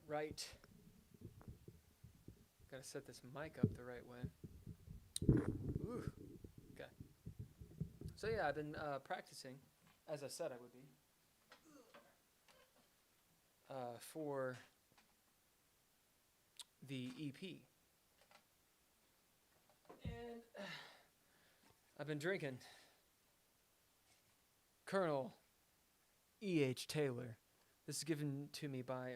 right. Gotta set this mic up the right way. Ooh. Okay. So yeah, I've been practicing, as I said I would be, for the EP, and I've been drinking Colonel E.H. Taylor. This is given to me by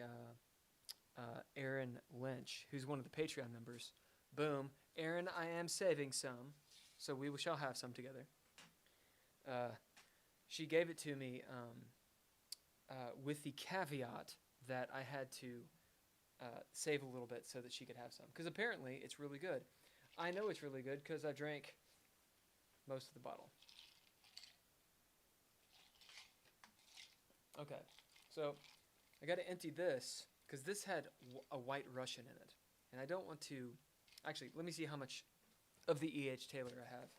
Erin Lynch, who's one of the Patreon members. Boom. Erin, I am saving some, so we shall have some together. She gave it to me with the caveat that I had to save a little bit so that she could have some. Because apparently it's really good. I know it's really good because I drank most of the bottle. Okay, so I got to empty this because this had a white Russian in it. And I don't want to... Actually, let me see how much of the E.H. Taylor I have.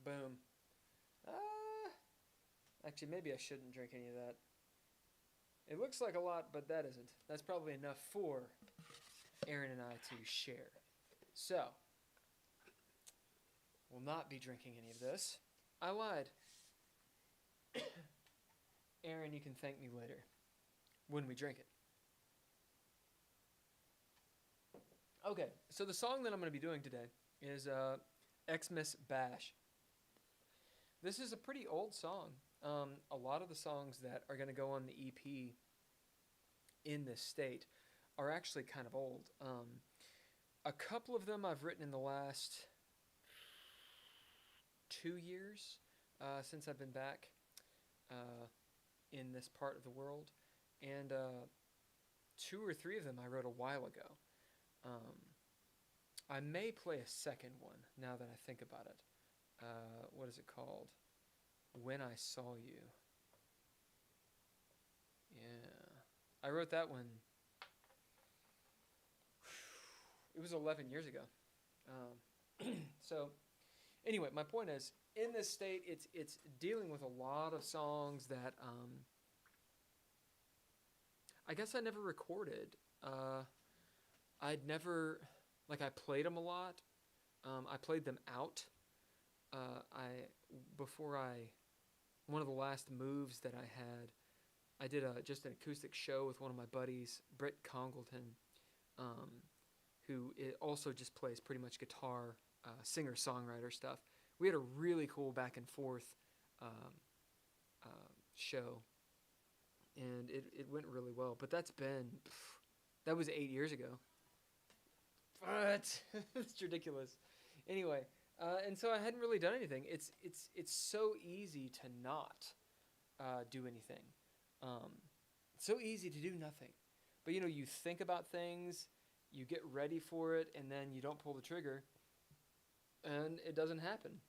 Boom. Actually, maybe I shouldn't drink any of that. It looks like a lot, but that isn't. That's probably enough for Erin and I to share. So, we'll not be drinking any of this. I lied. Erin, you can thank me later when we drink it. Okay, so the song that I'm going to be doing today is Xmas Bash. This is a pretty old song. A lot of the songs that are going to go on the EP in this state are actually kind of old. A couple of them I've written in the last 2 years since I've been back in this part of the world, and 2 or 3 of them I wrote a while ago. I may play a second one now that I think about it. What is it called? When I Saw You. Yeah. I wrote that one. It was 11 years ago. So, anyway, my point is, in this state, it's dealing with a lot of songs that I guess I never recorded. I'd never, like, I played them a lot. I played them out. One of the last moves that I had, I did just an acoustic show with one of my buddies, Britt Congleton, who also just plays pretty much guitar, singer-songwriter stuff. We had a really cool back and forth show, and it went really well. But that was 8 years ago. But it's ridiculous. Anyway, and so I hadn't really done anything. It's so easy to not do anything. It's so easy to do nothing. But you think about things, you get ready for it, and then you don't pull the trigger, and it doesn't happen.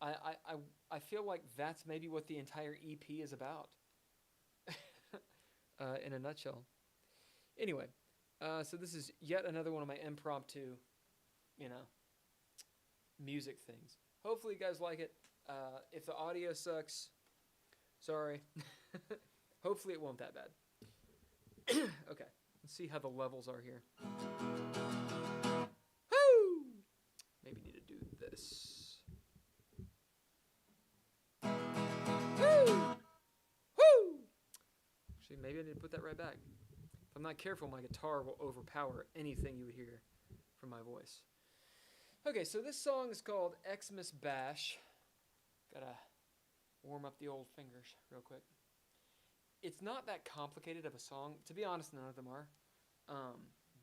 I feel like that's maybe what the entire EP is about, in a nutshell. Anyway, so this is yet another one of my impromptu, music things. Hopefully you guys like it. If the audio sucks, sorry. Hopefully it won't that bad. Okay, let's see how the levels are here. Woo! Maybe need to do this. Woo! Woo! Actually, maybe I need to put that right back. If I'm not careful, my guitar will overpower anything you would hear from my voice. Okay, so this song is called Xmas Bash. Gotta warm up the old fingers real quick. It's not that complicated of a song. To be honest, none of them are.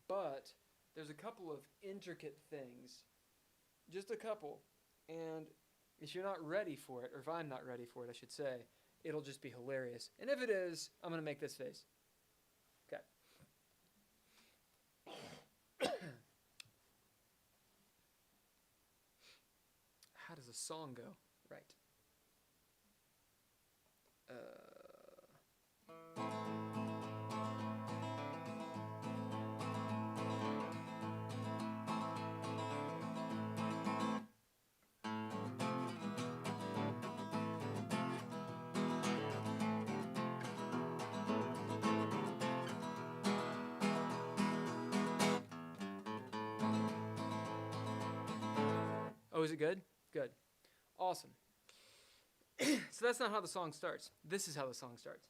But there's a couple of intricate things. Just a couple. And if you're not ready for it, or if I'm not ready for it, I should say, it'll just be hilarious. And if it is, I'm going to make this face. Okay. How does a song go? Right. Oh, is it good? Good. Awesome. So that's not how the song starts. This is how the song starts.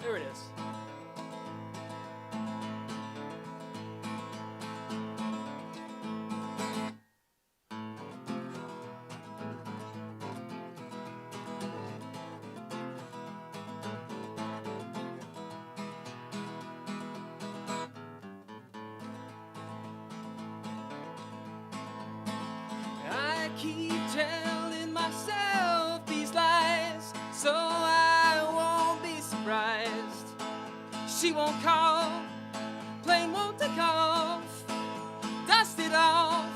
There it is. I keep telling myself these lies so I won't be surprised. She won't call, plane won't take off, dust it off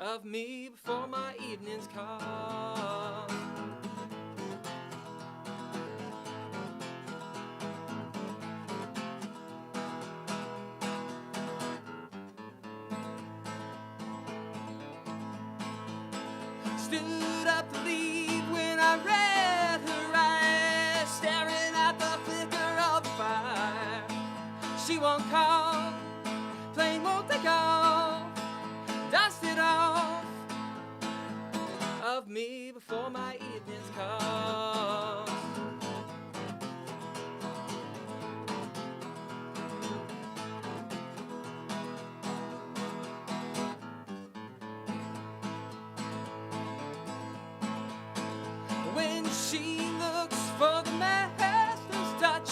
of me before my evening's call. Stood up to leave when I read her eyes, staring at the flicker of the fire. She won't call, plane won't take off, dust it off of me before my evening's call. When she looks for the master's touch,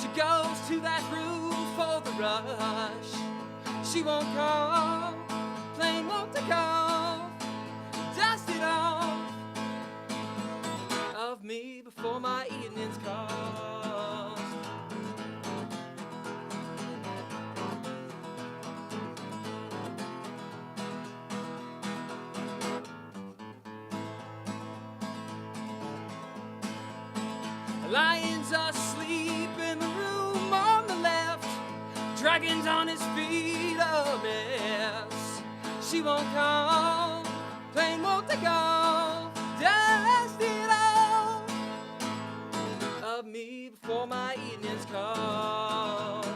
she goes to that room for the rush. She won't call, plane won't take off, dust it off of me before my evening's call. Lions asleep in the room on the left, dragons on his feet, a mess. She won't call, plane won't take off, dust it off of me before my evening's calls.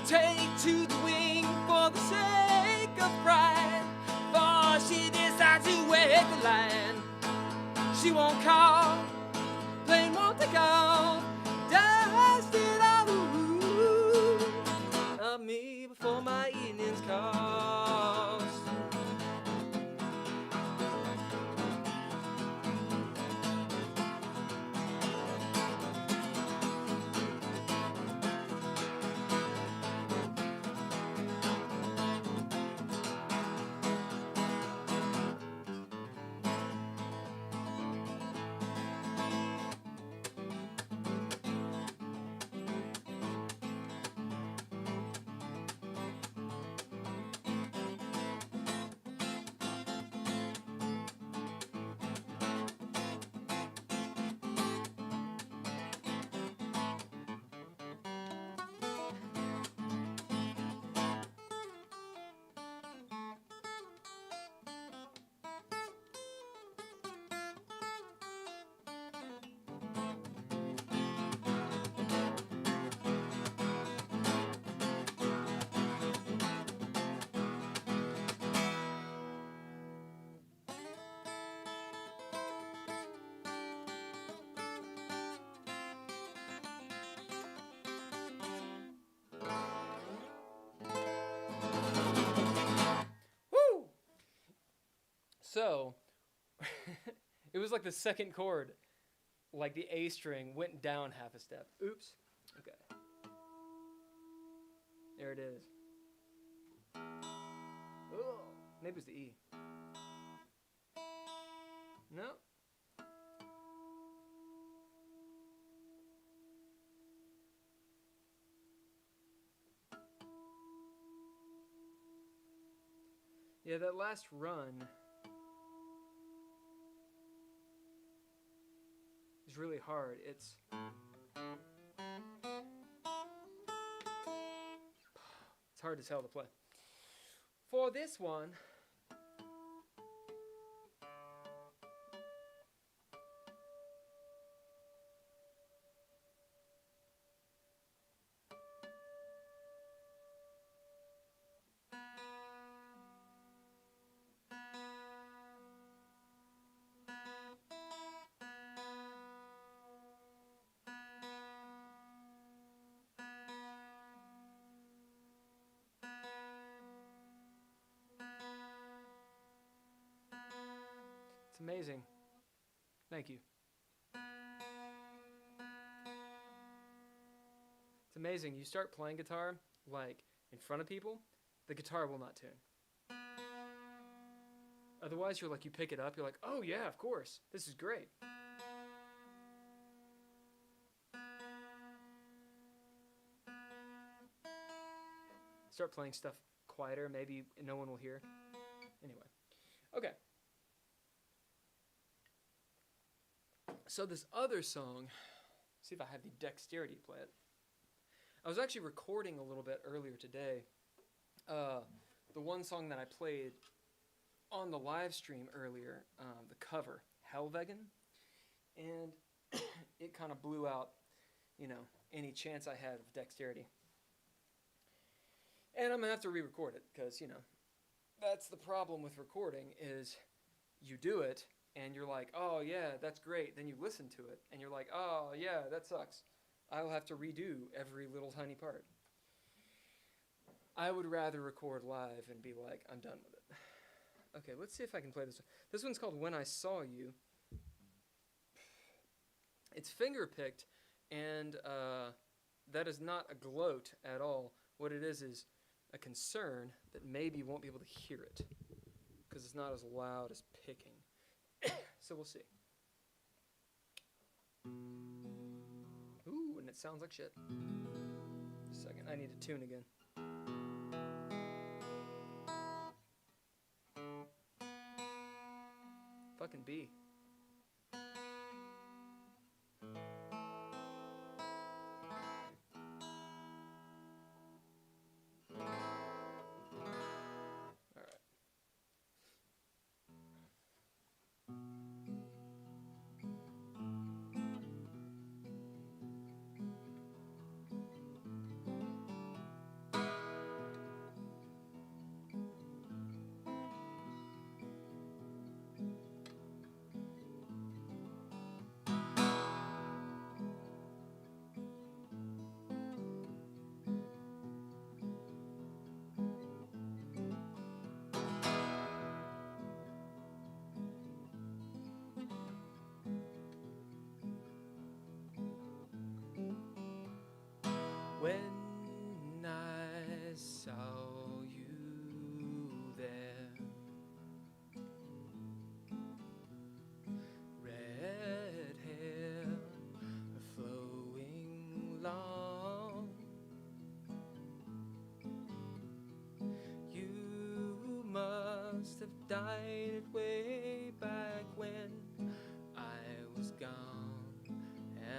Take to the wing for the sake of pride, for she decides to wait the line. She won't call, plane won't take off, dust it off of me before my evening's calls. So, it was like the second chord, like the A string went down half a step. Oops. Okay. There it is. Oh, maybe it's the E. No. Yeah, that last run is really hard. It's hard to tell to play. For this one, it's amazing. Thank you. It's amazing. You start playing guitar, like, in front of people, the guitar will not tune. Otherwise, you're like, you pick it up, you're like, oh yeah, of course, this is great. Start playing stuff quieter, maybe no one will hear. Anyway, okay. So this other song, see if I have the dexterity to play it. I was actually recording a little bit earlier today. The one song that I played on the live stream earlier, the cover, Helvegen, and it kind of blew out, any chance I had of dexterity. And I'm going to have to re-record it because, that's the problem with recording is you do it and you're like, oh yeah, that's great. Then you listen to it and you're like, oh yeah, that sucks. I'll have to redo every little tiny part. I would rather record live and be like, I'm done with it. Okay, let's see if I can play this one. This one's called When I Saw You. It's finger-picked, and that is not a gloat at all. What it is a concern that maybe you won't be able to hear it because it's not as loud as picking. So we'll see. Ooh, and it sounds like shit. Just a second, I need to tune again. Fucking B. When I saw you there, red hair flowing long, you must have died way back when I was gone.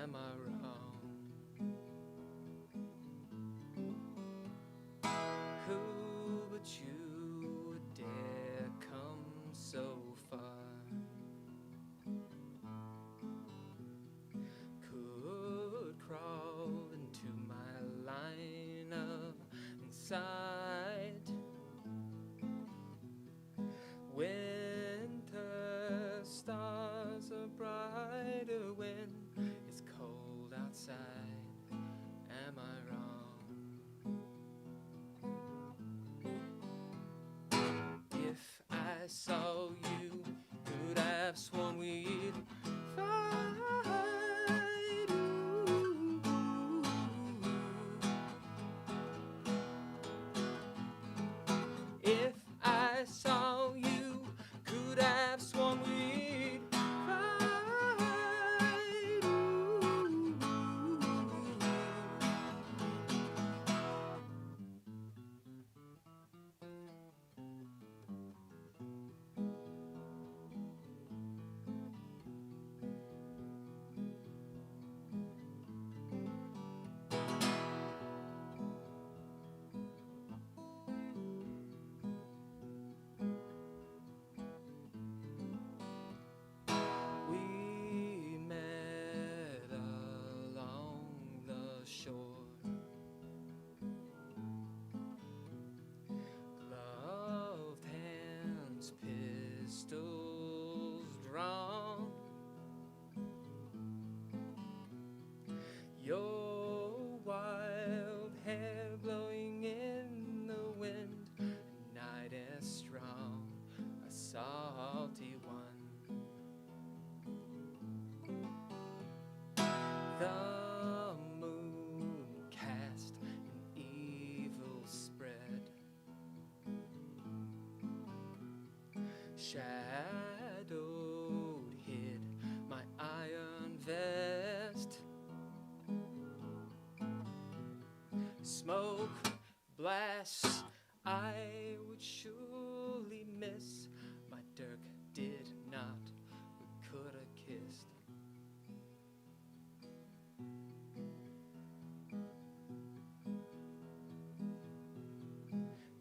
Am I wrong? Who but you would dare come so far? Could crawl into my line of sight. Winter stars are brighter when it's cold outside. Am I wrong? If I saw you crystals drawn. Your wild hair blowing in the wind, a night as strong, a salty one. The moon cast an evil spread, shadowed hid my iron vest. Smoke blasts I would surely miss. My dirk did not, we could have kissed.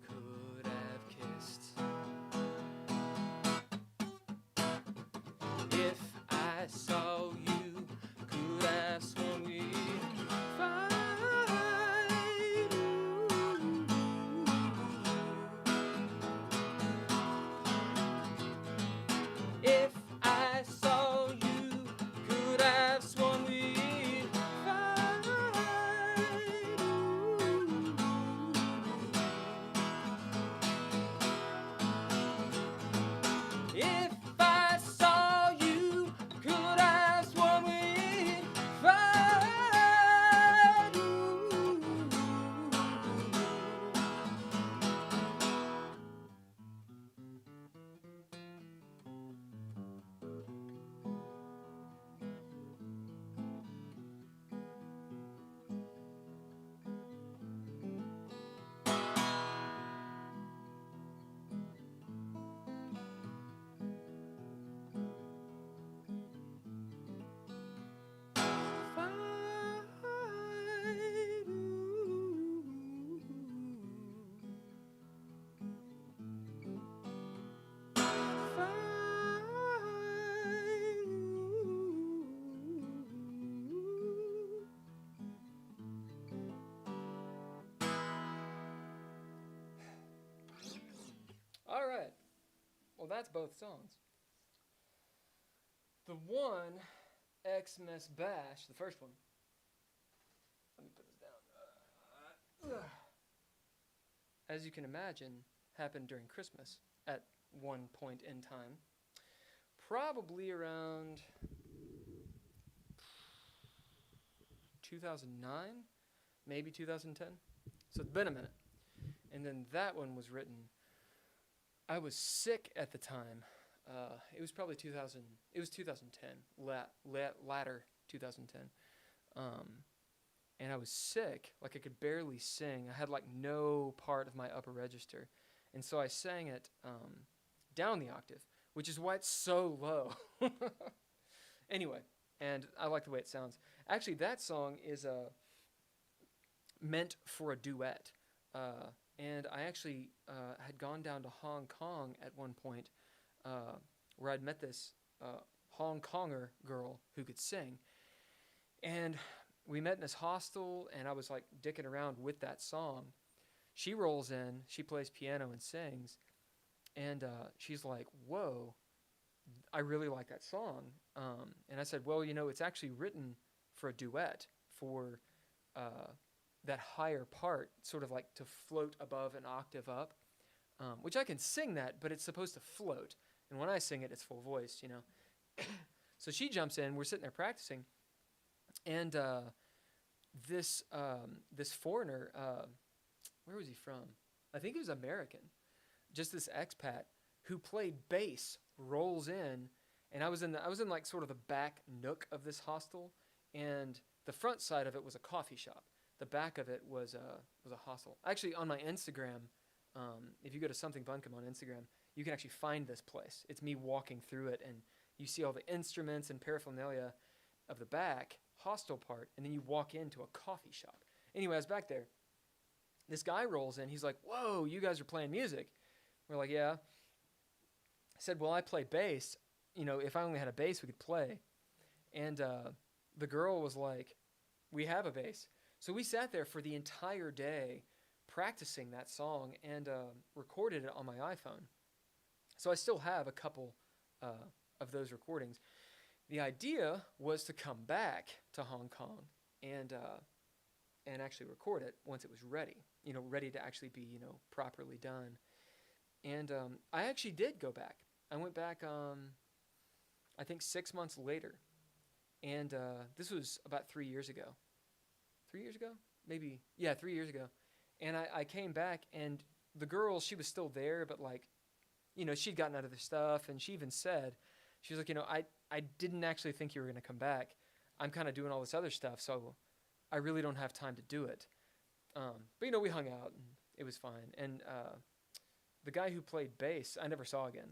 Could have kissed. If I saw you, could have sworn we'd fight. If I saw you, could have sworn we'd fight. If I saw you, could have sworn we'd fight. All right. Well, that's both songs. The one, Xmas Bash, the first one. Let me put this down. As you can imagine, happened during Christmas at one point in time. Probably around 2009, maybe 2010. So it's been a minute. And then that one was written. I was sick at the time. It was probably 2000. It was 2010, latter 2010. And I was sick, like I could barely sing. I had like no part of my upper register, and so I sang it down the octave, which is why it's so low. Anyway, and I like the way it sounds. Actually, that song is meant for a duet. And I actually had gone down to Hong Kong at one point, where I'd met this Hong Konger girl who could sing. And we met in this hostel, and I was like dicking around with that song. She rolls in, she plays piano and sings, and she's like, "Whoa, I really like that song." And I said, "Well, you know, it's actually written for a duet, for that higher part, sort of like to float above an octave up, which I can sing that, but it's supposed to float. And when I sing it, it's full voice, you know." So she jumps in. We're sitting there practicing, and this foreigner, where was he from? I think he was American, just this expat who played bass, rolls in, and I was in like sort of the back nook of this hostel, and the front side of it was a coffee shop. The back of it was a hostel. Actually, on my Instagram, if you go to Something Buncombe on Instagram, you can actually find this place. It's me walking through it, and you see all the instruments and paraphernalia of the back hostel part, and then you walk into a coffee shop. Anyway, I was back there. This guy rolls in. He's like, "Whoa, you guys are playing music?" We're like, "Yeah." I said, "Well, I play bass. You know, if I only had a bass, we could play." And the girl was like, "We have a bass." So we sat there for the entire day practicing that song and recorded it on my iPhone. So I still have a couple of those recordings. The idea was to come back to Hong Kong and actually record it once it was ready. Ready to actually be properly done. And I actually did go back. I went back, I think 6 months later, and this was about 3 years ago. 3 years ago, maybe. Yeah, 3 years ago. And I came back, and the girl, she was still there, but she'd gotten out of their stuff, and she even said, she was like, I didn't actually think you were going to come back. I'm kind of doing all this other stuff, so I really don't have time to do it. But we hung out, and it was fine. And the guy who played bass, I never saw again.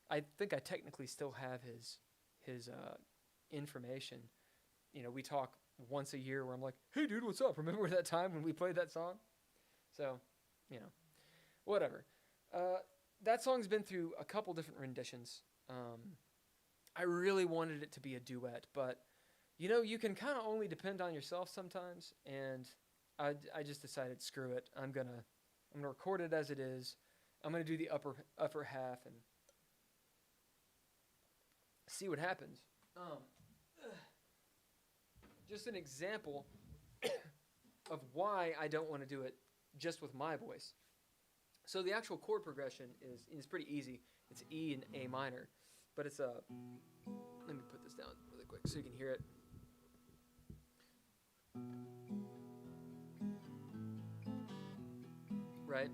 I think I technically still have his information. We talk once a year where I'm like, hey, dude, what's up? Remember that time when we played that song? So, whatever. That song's been through a couple different renditions. I really wanted it to be a duet, but, you can kind of only depend on yourself sometimes, and I just decided, screw it. I'm gonna record it as it is. I'm gonna do the upper half and see what happens. Just an example of why I don't want to do it just with my voice. So the actual chord progression is pretty easy. It's E and A minor, but it's let me put this down really quick so you can hear it. Right?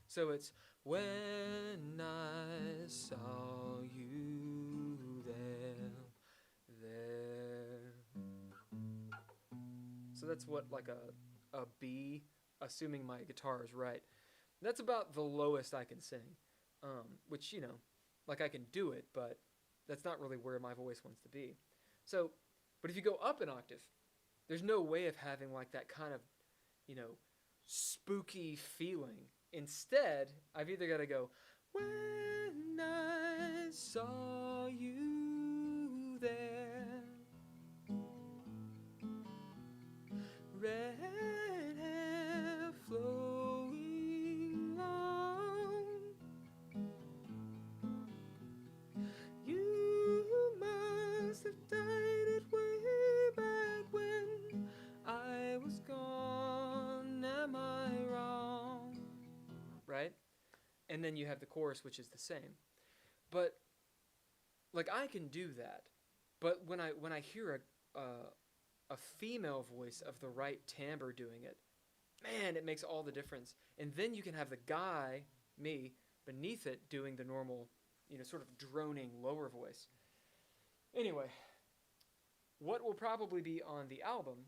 So it's when I saw you there. So that's what a B, assuming my guitar is right. That's about the lowest I can sing, which, I can do it, but that's not really where my voice wants to be. So, but if you go up an octave, there's no way of having that kind of, spooky feeling. Instead, I've either got to go, when I saw you there, red hair flowing long, you must have died it way back when I was gone, am I wrong? Right? And then you have the chorus, which is the same. But I can do that. But when I hear a female voice of the right timbre doing it, man, it makes all the difference. And then you can have the guy, me, beneath it doing the normal, sort of droning lower voice. Anyway, what will probably be on the album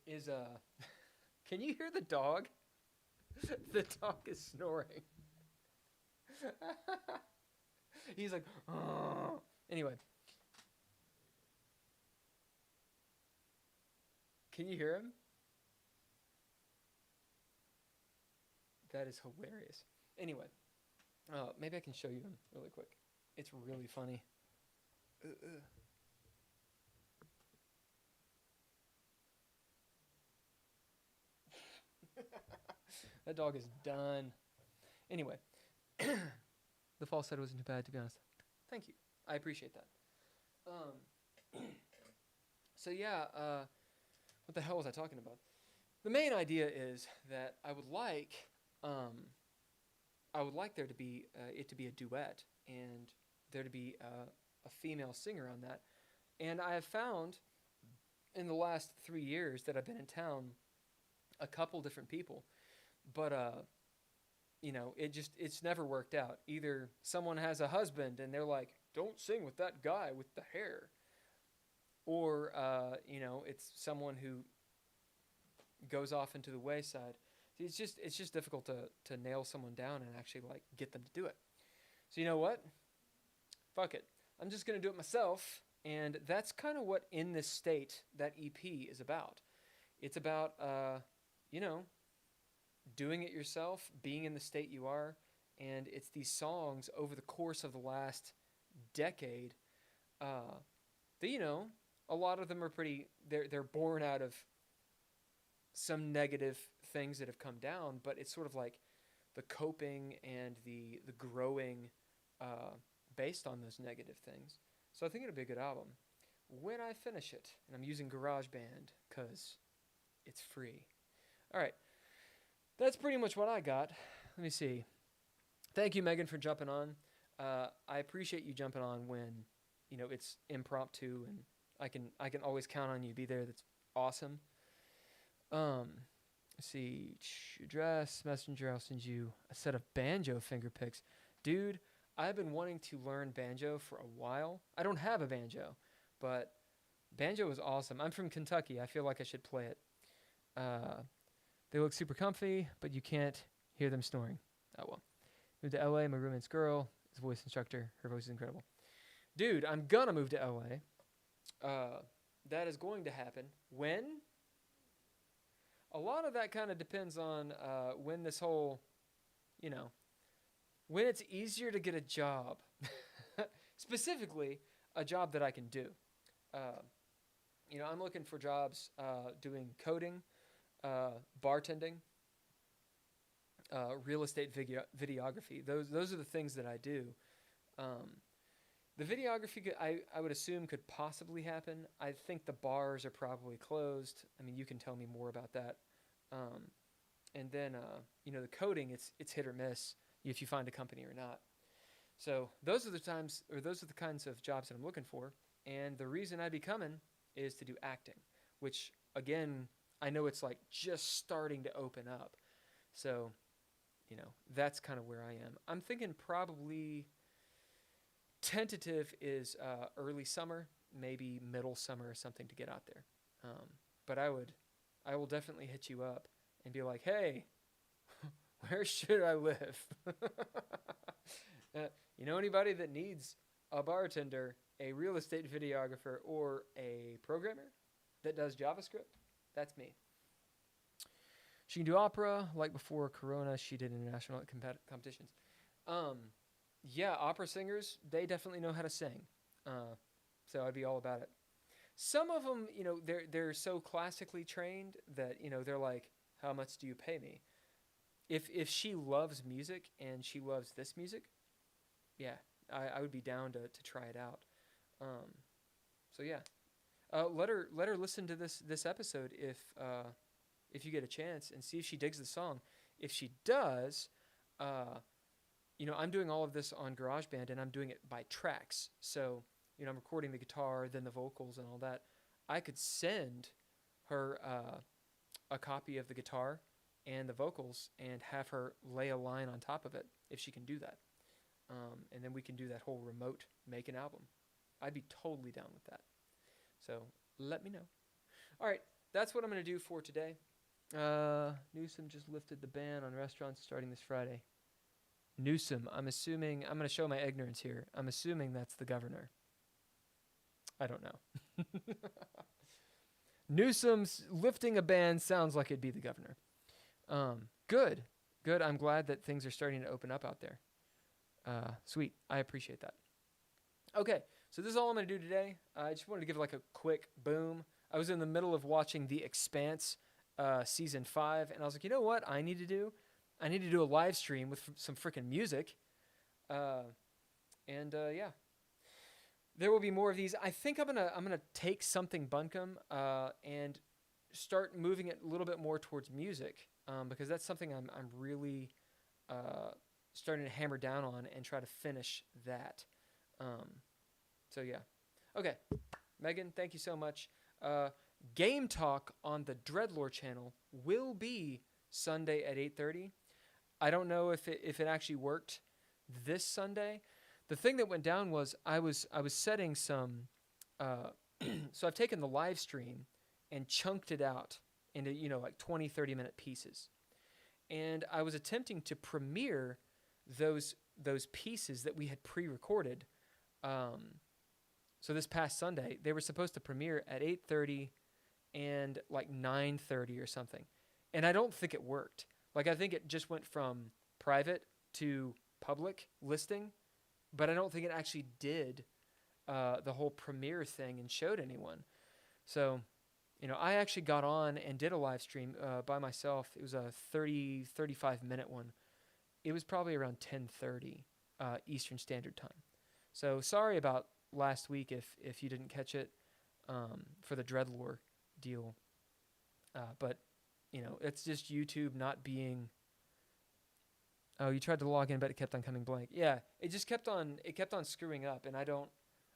is can you hear the dog? The dog is snoring. He's like, oh. Anyway. Can you hear him? That is hilarious. Anyway, maybe I can show you him really quick. It's really funny. That dog is done. Anyway, the falsetto wasn't too bad, to be honest. Thank you. I appreciate that. So yeah, what the hell was I talking about? The main idea is that I would like there to be it to be a duet, and there to be a female singer on that. And I have found in the last 3 years that I've been in town a couple different people, but it's never worked out. Either someone has a husband and they're like, don't sing with that guy with the hair, or it's someone who goes off into the wayside. It's just difficult to nail someone down and actually get them to do it. So you know what? Fuck it. I'm just gonna do it myself, and that's kind of what In This State, that EP, is about. It's about doing it yourself, being in the state you are, and it's these songs over the course of the last decade that a lot of them are pretty. They're born out of some negative things that have come down, but it's sort of like the coping and the growing based on those negative things. So I think it'll be a good album when I finish it. And I'm using GarageBand because it's free. All right. That's pretty much what I got. Let me see. Thank you, Megan, for jumping on. I appreciate you jumping on when, it's impromptu, and I can always count on you to be there. That's awesome. Let's see. Address, messenger, I'll send you a set of banjo finger picks. Dude, I've been wanting to learn banjo for a while. I don't have a banjo, but banjo is awesome. I'm from Kentucky. I feel like I should play it. They look super comfy, but you can't hear them snoring. Oh, well. Moved to LA. My roommate's girl is a voice instructor. Her voice is incredible. Dude, I'm going to move to LA. That is going to happen. When? A lot of that kind of depends on when this whole, when it's easier to get a job. Specifically, a job that I can do. I'm looking for jobs doing coding, bartending, real estate videography. Those are the things that I do. The videography, I would assume, could possibly happen. I think the bars are probably closed. I mean, you can tell me more about that. And then, the coding, it's hit or miss if you find a company or not. So those are the kinds of jobs that I'm looking for. And the reason I'd be coming is to do acting, which, again, I know it's like just starting to open up. So, that's kind of where I am. I'm thinking probably tentative is early summer, maybe middle summer or something to get out there. But I will definitely hit you up and be like, hey, where should I live? Anybody that needs a bartender, a real estate videographer, or a programmer that does JavaScript? That's me. She can do opera. Like before Corona, she did international competitions. Yeah, opera singers, they definitely know how to sing. So I'd be all about it. Some of them, they're so classically trained that, they're like, how much do you pay me? If she loves music and she loves this music, yeah, I would be down to try it out. So yeah, let her listen to this episode if you get a chance, and see if she digs the song. If she does, I'm doing all of this on GarageBand, and I'm doing it by tracks. So, I'm recording the guitar, then the vocals and all that. I could send her a copy of the guitar and the vocals and have her lay a line on top of it if she can do that. And then we can do that whole remote make an album. I'd be totally down with that. So let me know. All right, that's what I'm going to do for today. Newsom just lifted the ban on restaurants starting this Friday. Newsom, I'm going to show my ignorance here. I'm assuming that's the governor. I don't know. Newsom's lifting a ban sounds like it'd be the governor. Good. I'm glad that things are starting to open up out there. Sweet. I appreciate that. Okay, so this is all I'm going to do today. I just wanted to give like a quick boom. I was in the middle of watching The Expanse season 5, and I was like, you know what I need to do? I need to do a live stream with some freaking music. Yeah. There will be more of these. I think I'm gonna take something Bunkum and start moving it a little bit more towards music, because that's something I'm really starting to hammer down on and try to finish that. So yeah. Okay, Megan, thank you so much. Game Talk on the Dreadlore channel will be Sunday at 8:30. I don't know if it actually worked this Sunday. The thing that went down was I was setting some. So I've taken the live stream and chunked it out into like 20-30 minute pieces, and I was attempting to premiere those pieces that we had pre-recorded. So this past Sunday they were supposed to premiere at 8:30 and like 9:30 or something, and I don't think it worked. Like, I think it just went from private to public listing, but I don't think it actually did the whole premiere thing and showed anyone. So, I actually got on and did a live stream by myself. It was a 35 minute one. It was probably around 10:30 Eastern Standard Time. So sorry about last week if you didn't catch it for the Dreadlore deal. But it's just YouTube not being. Oh, you tried to log in, but it kept on coming blank. Yeah, it kept on screwing up, and I don't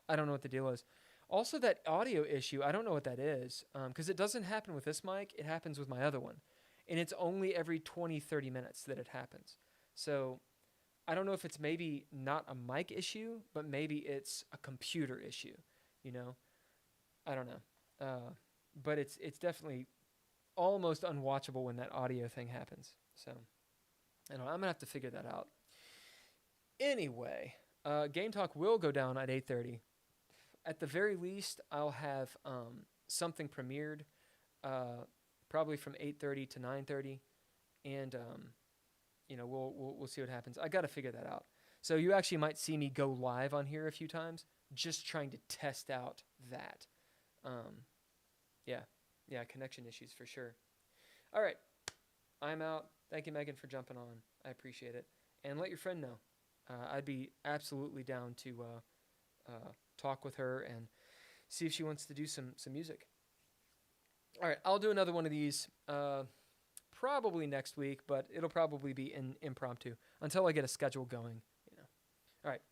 know what the deal is. Also, that audio issue, I don't know what that is, because it doesn't happen with this mic. It happens with my other one, and it's only every 20, 30 minutes that it happens. So I don't know if it's maybe not a mic issue, but maybe it's a computer issue. You know, I don't know, but it's definitely almost unwatchable when that audio thing happens. So I don't know. I'm gonna have to figure that out. Anyway, Game Talk will go down at 8:30. At the very least, I'll have something premiered, probably from 8:30 to 9:30, and we'll see what happens. I got to figure that out. So you actually might see me go live on here a few times, just trying to test out that. Yeah, connection issues for sure. All right, I'm out. Thank you, Megan, for jumping on. I appreciate it, and let your friend know. I'd be absolutely down to talk with her and see if she wants to do some music. All right, I'll do another one of these probably next week, but it'll probably be impromptu until I get a schedule going. All right.